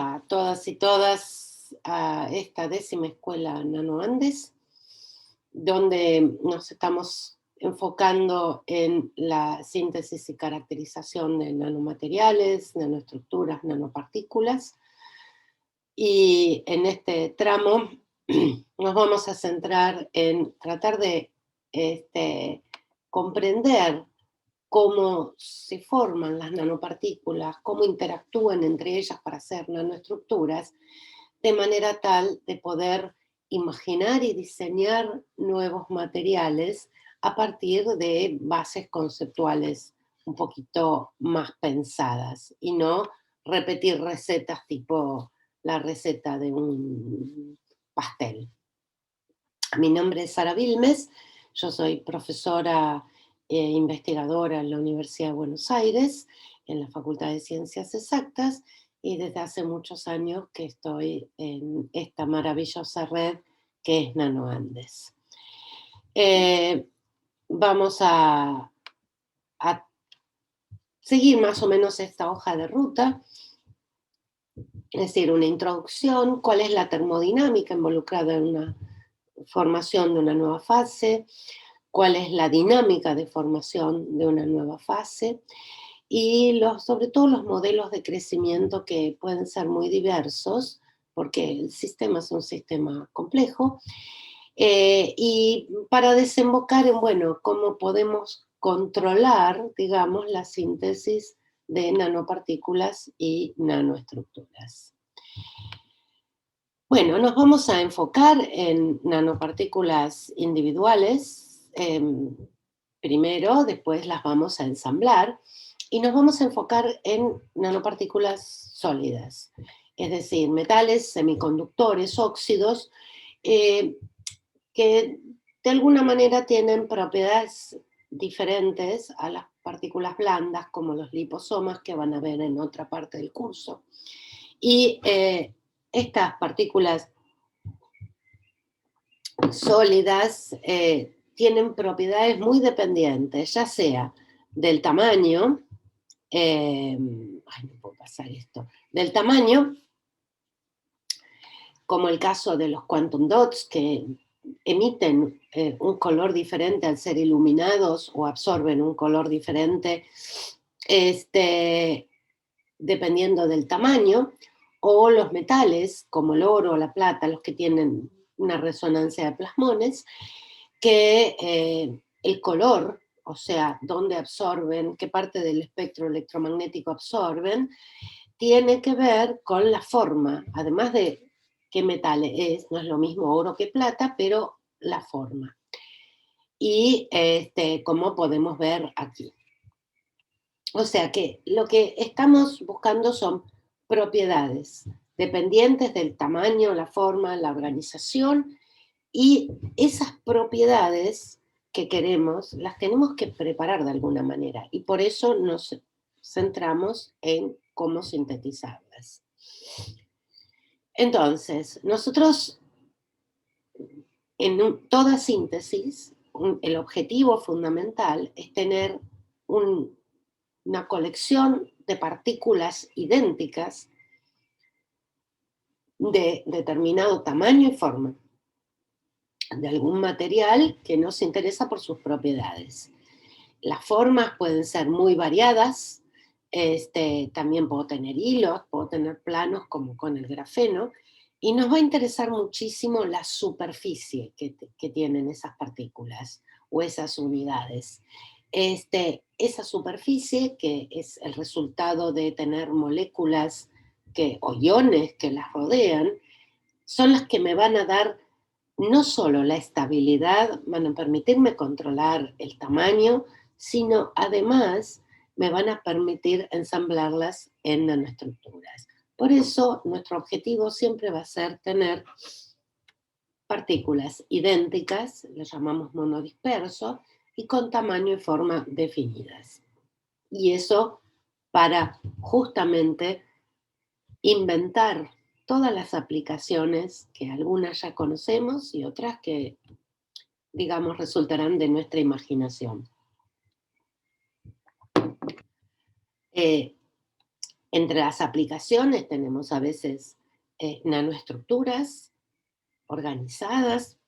a todas y todas a esta 10ª escuela Nano Andes, donde nos estamos enfocando en la síntesis y caracterización de nanomateriales, nanoestructuras, nanopartículas. Y en este tramo nos vamos a centrar en tratar de comprender cómo se forman las nanopartículas, cómo interactúan entre ellas para hacer nanoestructuras, de manera tal de poder imaginar y diseñar nuevos materiales a partir de bases conceptuales un poquito más pensadas y no repetir recetas tipo la receta de un pastel. Mi nombre es Sara Vilmes, yo soy profesora e investigadora en la Universidad de Buenos Aires, en la Facultad de Ciencias Exactas, y desde hace muchos años que estoy en esta maravillosa red que es Nano Andes. Vamos a seguir más o menos esta hoja de ruta, es decir, una introducción, cuál es la termodinámica involucrada en una formación de una nueva fase, cuál es la dinámica de formación de una nueva fase y sobre todo los modelos de crecimiento que pueden ser muy diversos, porque el sistema es un sistema complejo, y para desembocar en, bueno, cómo podemos controlar, digamos, la síntesis de nanopartículas y nanoestructuras. Bueno, nos vamos a enfocar en nanopartículas individuales primero, después las vamos a ensamblar y nos vamos a enfocar en nanopartículas sólidas, es decir, metales, semiconductores, óxidos, que de alguna manera tienen propiedades diferentes a las partículas blandas, como los liposomas que van a ver en otra parte del curso. Y estas partículas sólidas tienen propiedades muy dependientes, ya sea del tamaño, no puedo pasar esto, del tamaño, como el caso de los quantum dots, que emiten un color diferente al ser iluminados o absorben un color diferente, dependiendo del tamaño, o los metales, como el oro o la plata, los que tienen una resonancia de plasmones, que el color, o sea, dónde absorben, qué parte del espectro electromagnético absorben, tiene que ver con la forma, además de qué metal es, no es lo mismo oro que plata, pero la forma. Y como podemos ver aquí. O sea que lo que estamos buscando son propiedades dependientes del tamaño, la forma, la organización, y esas propiedades que queremos las tenemos que preparar de alguna manera y por eso nos centramos en cómo sintetizarlas. Entonces, nosotros en toda síntesis, el objetivo fundamental es tener una colección de partículas idénticas de determinado tamaño y forma, de algún material que nos interesa por sus propiedades. Las formas pueden ser muy variadas, también puedo tener hilos, puedo tener planos como con el grafeno, y nos va a interesar muchísimo la superficie que tienen esas partículas o esas unidades. Esa superficie, que es el resultado de tener moléculas o iones que las rodean, son las que me van a dar no solo la estabilidad, van a permitirme controlar el tamaño, sino además me van a permitir ensamblarlas en nanoestructuras. Por eso nuestro objetivo siempre va a ser tener partículas idénticas, lo llamamos monodisperso, y con tamaño y forma definidas. Y eso para justamente inventar todas las aplicaciones que algunas ya conocemos y otras que, digamos, resultarán de nuestra imaginación. Entre las aplicaciones tenemos a veces nanoestructuras organizadas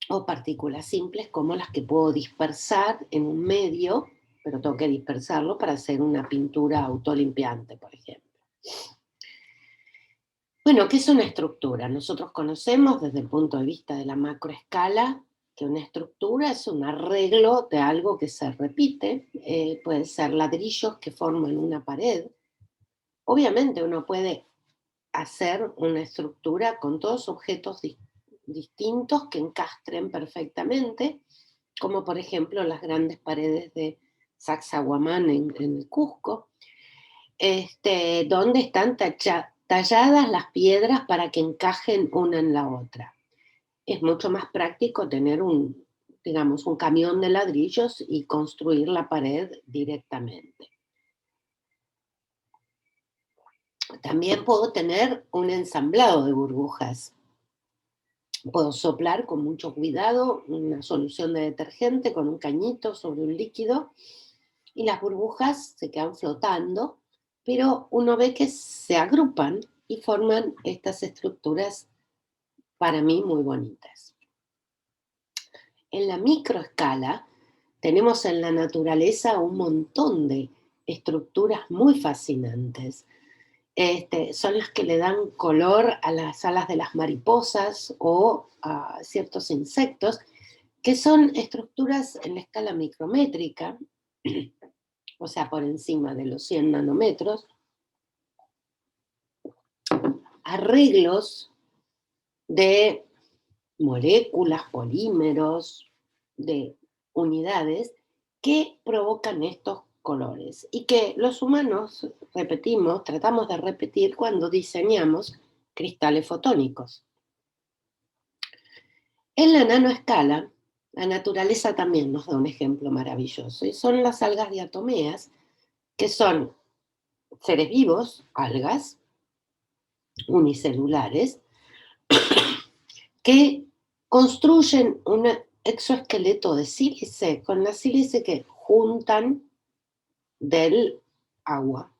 o partículas simples como las que puedo dispersar en un medio, pero tengo que dispersarlo para hacer una pintura autolimpiante, por ejemplo. Bueno, ¿qué es una estructura? Nosotros conocemos desde el punto de vista de la macroescala que una estructura es un arreglo de algo que se repite, puede ser ladrillos que forman una pared. Obviamente uno puede hacer una estructura con todos objetos distintos que encastren perfectamente, como por ejemplo las grandes paredes de Sacsayhuamán en el Cusco, donde están talladas las piedras para que encajen una en la otra. Es mucho más práctico tener digamos, un camión de ladrillos y construir la pared directamente. También puedo tener un ensamblado de burbujas. Puedo soplar con mucho cuidado una solución de detergente con un cañito sobre un líquido y las burbujas se quedan flotando, pero uno ve que se agrupan y forman estas estructuras para mí muy bonitas. En la microescala tenemos en la naturaleza un montón de estructuras muy fascinantes. Son las que le dan color a las alas de las mariposas o a ciertos insectos, que son estructuras en la escala micrométrica, o sea, por encima de los 100 nanómetros, arreglos de moléculas, polímeros, de unidades que provocan estos colores y que los humanos repetimos, tratamos de repetir cuando diseñamos cristales fotónicos. En la nanoescala, la naturaleza también nos da un ejemplo maravilloso y son las algas diatomeas, que son seres vivos, algas, unicelulares, que construyen un exoesqueleto de sílice con la sílice que juntan del agua.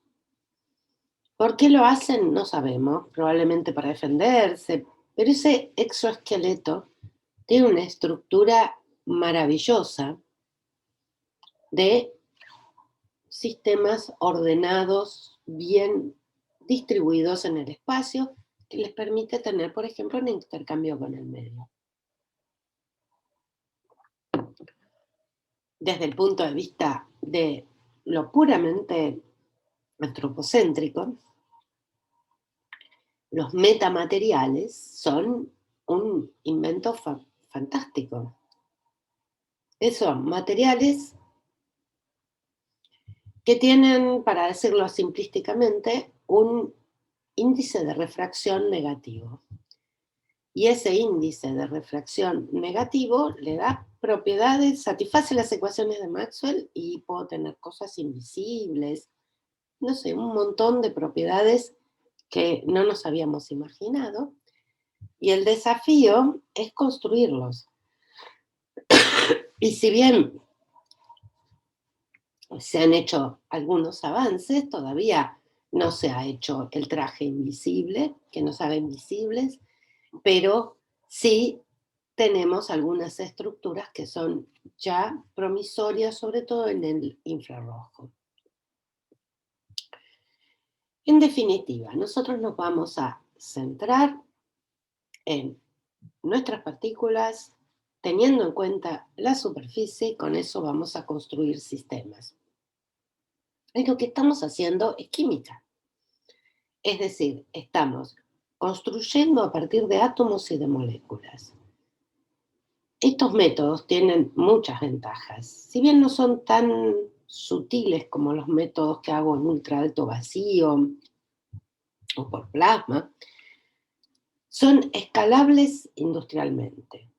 ¿Por qué lo hacen? No sabemos, probablemente para defenderse, pero ese exoesqueleto tiene una estructura maravillosa de sistemas ordenados, bien distribuidos en el espacio, que les permite tener, por ejemplo, un intercambio con el medio. Desde el punto de vista de lo puramente antropocéntrico, los metamateriales son un invento fantástico. Son materiales que tienen, para decirlo simplísticamente, un índice de refracción negativo. Y ese índice de refracción negativo le da propiedades, satisface las ecuaciones de Maxwell y puedo tener cosas invisibles, no sé, un montón de propiedades que no nos habíamos imaginado. Y el desafío es construirlos. Y si bien se han hecho algunos avances, todavía no se ha hecho el traje invisible, que nos haga invisibles, pero sí tenemos algunas estructuras que son ya promisorias, sobre todo en el infrarrojo. En definitiva, nosotros nos vamos a centrar en nuestras partículas, teniendo en cuenta la superficie, y con eso vamos a construir sistemas. Y lo que estamos haciendo es química. Es decir, estamos construyendo a partir de átomos y de moléculas. Estos métodos tienen muchas ventajas. Si bien no son tan sutiles como los métodos que hago en ultra alto vacío o por plasma, son escalables industrialmente.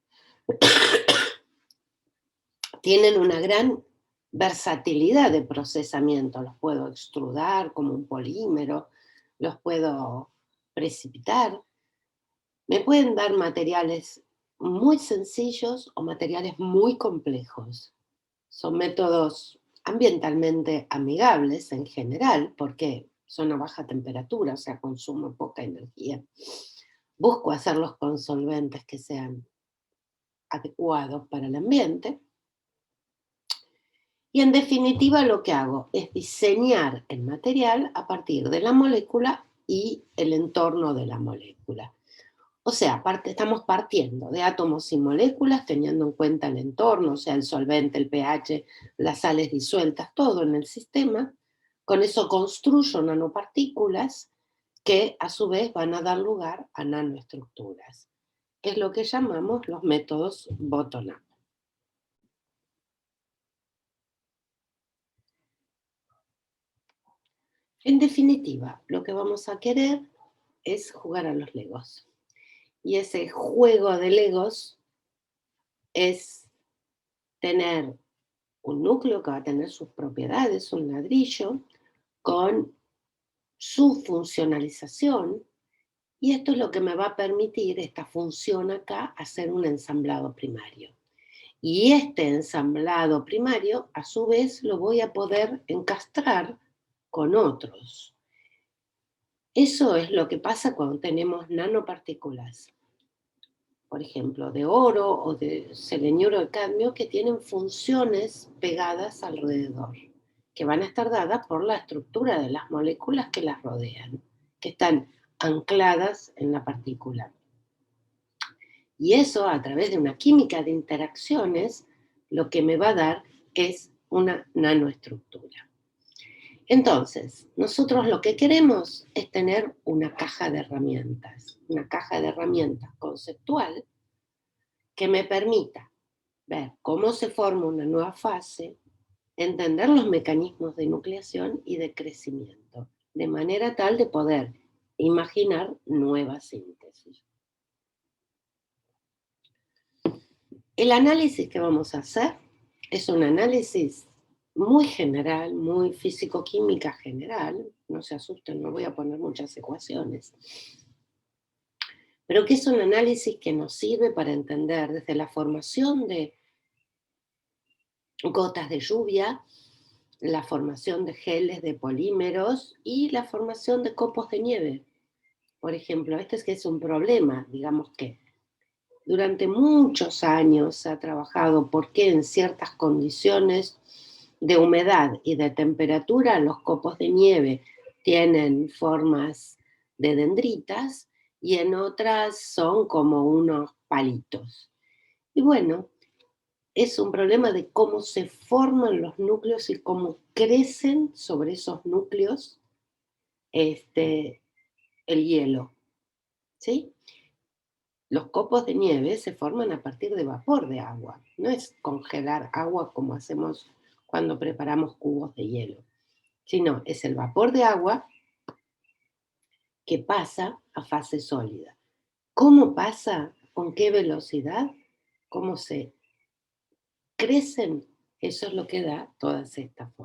Tienen una gran versatilidad de procesamiento. Los puedo extrudar como un polímero, los puedo precipitar. Me pueden dar materiales muy sencillos o materiales muy complejos. Son métodos ambientalmente amigables en general, porque son a baja temperatura, o sea, consumo poca energía. Busco hacerlos con solventes que sean adecuados para el ambiente. Y en definitiva lo que hago es diseñar el material a partir de la molécula y el entorno de la molécula. O sea, estamos partiendo de átomos y moléculas teniendo en cuenta el entorno, o sea, el solvente, el pH, las sales disueltas, todo en el sistema. Con eso construyo nanopartículas que a su vez van a dar lugar a nanoestructuras, que es lo que llamamos los métodos bottom-up. En definitiva, lo que vamos a querer es jugar a los Legos. Y ese juego de Legos es tener un núcleo que va a tener sus propiedades, un ladrillo, con su funcionalización, y esto es lo que me va a permitir, esta función acá, hacer un ensamblado primario. Y este ensamblado primario, a su vez, lo voy a poder encastrar con otros. Eso es lo que pasa cuando tenemos nanopartículas, por ejemplo, de oro o de seleniuro de cadmio, que tienen funciones pegadas alrededor, que van a estar dadas por la estructura de las moléculas que las rodean, que están ancladas en la partícula. Y eso, a través de una química de interacciones, lo que me va a dar es una nanoestructura. Entonces, nosotros lo que queremos es tener una caja de herramientas conceptual que me permita ver cómo se forma una nueva fase, entender los mecanismos de nucleación y de crecimiento, de manera tal de poder imaginar nuevas síntesis. El análisis que vamos a hacer es un análisis muy general, muy físico-química general, no se asusten, no voy a poner muchas ecuaciones, pero que es un análisis que nos sirve para entender desde la formación de gotas de lluvia, la formación de geles de polímeros y la formación de copos de nieve. Por ejemplo, este es un problema, digamos que durante muchos años se ha trabajado por qué en ciertas condiciones de humedad y de temperatura los copos de nieve tienen formas de dendritas y en otras son como unos palitos. Y bueno, es un problema de cómo se forman los núcleos y cómo crecen sobre esos núcleos el hielo, ¿sí? Los copos de nieve se forman a partir de vapor de agua, no es congelar agua como hacemos cuando preparamos cubos de hielo, sino es el vapor de agua que pasa a fase sólida. ¿Cómo pasa? ¿Con qué velocidad? ¿Cómo se crecen? Eso es lo que da todas estas formas.